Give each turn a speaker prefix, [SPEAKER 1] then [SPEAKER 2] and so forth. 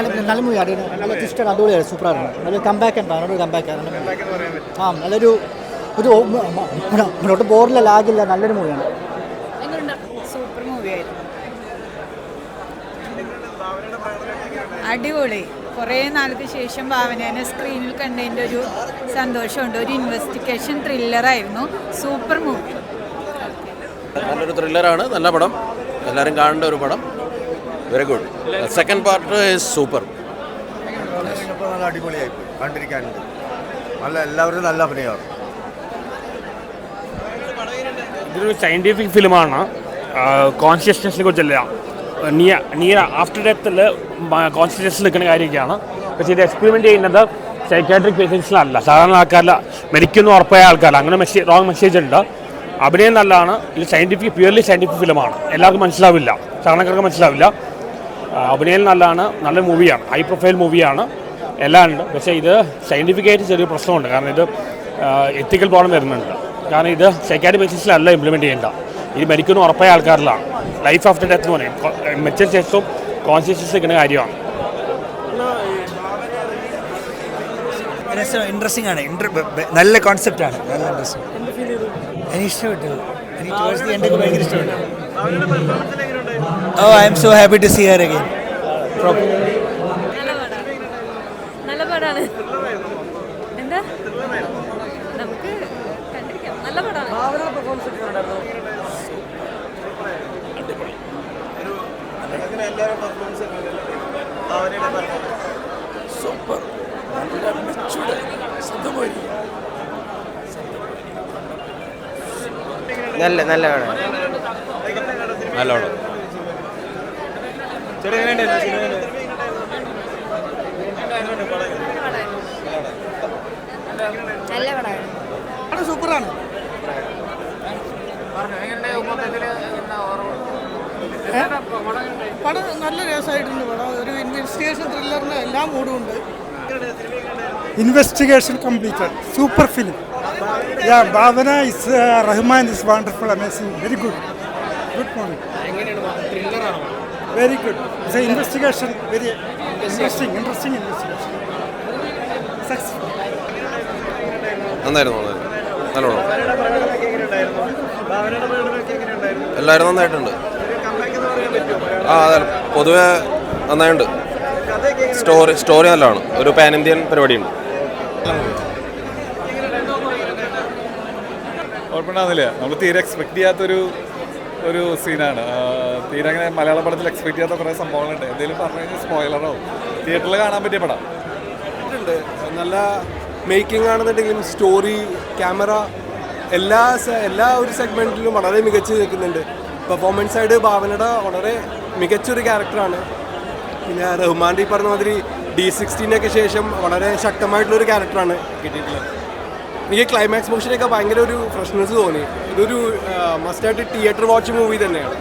[SPEAKER 1] നല്ല മൂവിയാണ്, നല്ല ട്വിസ്റ്റഡ്, അടിപൊളിയാണ്, സൂപ്പറായിരുന്നു. നല്ല കംബാക്ക് ഉണ്ട്, നല്ലൊരു കംബാക്കാണ്. ആ നല്ലൊരു മുന്നോട്ട് ബോറില്ല, ലാഗില്ല, നല്ലൊരു മൂവിയാണ്.
[SPEAKER 2] സൂപ്പർ മൂവിയായിരുന്നു, അടിപൊളി. കുറേ നാൾക്ക് ശേഷം ഭാവനേനെ സ്ക്രീനിൽ കണ്ടതിൻ്റെ ഒരു സന്തോഷമുണ്ട്. ഒരു ഇൻവെസ്റ്റിഗേഷൻ ത്രില്ലറായിരുന്നു, സൂപ്പർ മൂവി.
[SPEAKER 3] നല്ലൊരു ത്രില്ലറാണ്, നല്ല പടം, എല്ലാവരും കാണേണ്ട ഒരു പടം. Very good. Second part is super.
[SPEAKER 4] നല്ല അടിപൊളിയായി കണ്ടിരിക്കാനുണ്ട്. നല്ല എല്ലാവരും നല്ല അഭിനയമാണ്.
[SPEAKER 5] ഇതൊരു സയൻറ്റിഫിക് ഫിലിമാണ്. കോൺഷ്യസ്നെസ്സിനെ കുറിച്ചല്ല, നിയർ ആഫ്റ്റർ ഡെത്തിൽ കോൺഷ്യസ്നെസ്സിൽ നിൽക്കുന്ന കാര്യമൊക്കെയാണ്. പക്ഷേ ഇത് എക്സ്പെരിമെൻ്റ് ചെയ്യുന്നത് സൈക്കാട്രിക് പേഷ്യൻസിലല്ല, സാധാരണ ആൾക്കാരില്ല, മരിക്കുന്ന ഉറപ്പായ ആൾക്കാരില്ല. അങ്ങനെ റോങ് മെസ്സേജ് ഉണ്ട്. അഭിനയം നല്ലതാണ്. ഇത് പ്യുവർലി സയൻറ്റിഫിക് ഫിലിമാണ്. എല്ലാവർക്കും മനസ്സിലാവില്ല, സാധാരണക്കാർക്ക് മനസ്സിലാവില്ല. അഭിനയം നല്ലതാണ്, നല്ല മൂവിയാണ്, ഹൈ പ്രൊഫൈൽ മൂവിയാണ്, എല്ലാം ഉണ്ട്. പക്ഷേ ഇത് സയൻറ്റിഫിക്കായിട്ട് ചെറിയൊരു പ്രശ്നമുണ്ട്. കാരണം ഇത് എത്തിക്കൽ പ്രോബ്ലം വരുന്നുണ്ട്. കാരണം ഇത് സൈക്കാട്രിക് പേഷ്യൻസിലല്ല ഇംപ്ലിമെൻറ്റ് ചെയ്യേണ്ട, ഇത് മരിക്കുന്ന ഉറപ്പായ ആൾക്കാരിലാണ്. ലൈഫ് ആഫ്റ്റർ ഡെത്ത് എന്ന് പറയും, മരിച്ച ശേഷവും കോൺഷ്യസ്നെസ് നിൽക്കുന്ന കാര്യമാണ്.
[SPEAKER 6] ഇൻട്രസ്റ്റിംഗ് ആണ്, നല്ല കോൺസെപ്റ്റാണ്, നല്ല ഇൻട്രസ്റ്റിംഗ്. എനിക്ക് ഇഷ്ടപ്പെട്ടു, എനിക്ക് towards the end ഒക്കെ ഭയങ്കര ഇഷ്ടപ്പെട്ടു. Oh, I am so happy to see her again.
[SPEAKER 2] നല്ല പടമാണ്. എന്താ നമുക്ക് കണ്ടിരിക്കാം, നല്ല പടമാണ്.
[SPEAKER 3] സൂപ്പർ,
[SPEAKER 7] നല്ല നല്ല പടം.
[SPEAKER 3] നല്ല പടം.
[SPEAKER 2] നല്ല പടമാണ്,
[SPEAKER 1] സൂപ്പറാണ്. പടം നല്ല രസമായിട്ടുണ്ട്. പടം ഒരു ഇൻവെസ്റ്റിഗേഷൻ ത്രില്ലറിന് എല്ലാ മൂഡും ഉണ്ട്.
[SPEAKER 8] Investigation completed. Super film. Yeah, Bhavana is Rahman is wonderful, amazing, very good. Good movie. Very good. It's an investigation, very interesting investigation. Successful.
[SPEAKER 3] നന്നായിരുന്നു, നല്ല പടം. എല്ലാവരും നന്നായിട്ടുണ്ട്. അതെ, പൊതുവെ നന്നായിട്ടുണ്ട്. സ്റ്റോറി നല്ലതാണ്. ഒരു പാൻ ഇന്ത്യൻ പരിപാടിയുണ്ട്.
[SPEAKER 9] ഉറപ്പുണ്ടാകുന്നില്ല, നമ്മൾ തീരെ എക്സ്പെക്ട് ചെയ്യാത്തൊരു സീനാണ്. തീരെ അങ്ങനെ മലയാള പടത്തിൽ എക്സ്പെക്ട് ചെയ്യാത്ത കുറേ സംഭവങ്ങളുണ്ട്. എന്തെങ്കിലും പറഞ്ഞു കഴിഞ്ഞാൽ സ്പോയിലറോ. തിയേറ്ററിൽ കാണാൻ പറ്റിയ പടം
[SPEAKER 10] ഉണ്ട്. നല്ല മേക്കിംഗ് ആണെന്നുണ്ടെങ്കിലും സ്റ്റോറി, ക്യാമറ, എല്ലാ ഒരു സെഗ്മെൻറ്റിലും വളരെ മികച്ച് നിൽക്കുന്നുണ്ട്. പെർഫോമൻസ് ആയിട്ട് ഭാവനയുടെ വളരെ മികച്ചൊരു ക്യാരക്ടറാണ്. പിന്നെ റഹ്മാൻ്റെ ഈ പറഞ്ഞ മാതിരി D16 ശേഷം വളരെ ശക്തമായിട്ടുള്ളൊരു ക്യാരക്ടറാണ് കിട്ടിയിട്ടുള്ളത്. എനിക്ക് ക്ലൈമാക്സ് പോർഷനൊക്കെ ഭയങ്കര ഒരു ഫ്രഷ്നെസ് തോന്നി. ഇതൊരു മസ്റ്റായിട്ട് തിയേറ്റർ വാച്ച് മൂവി തന്നെയാണ്.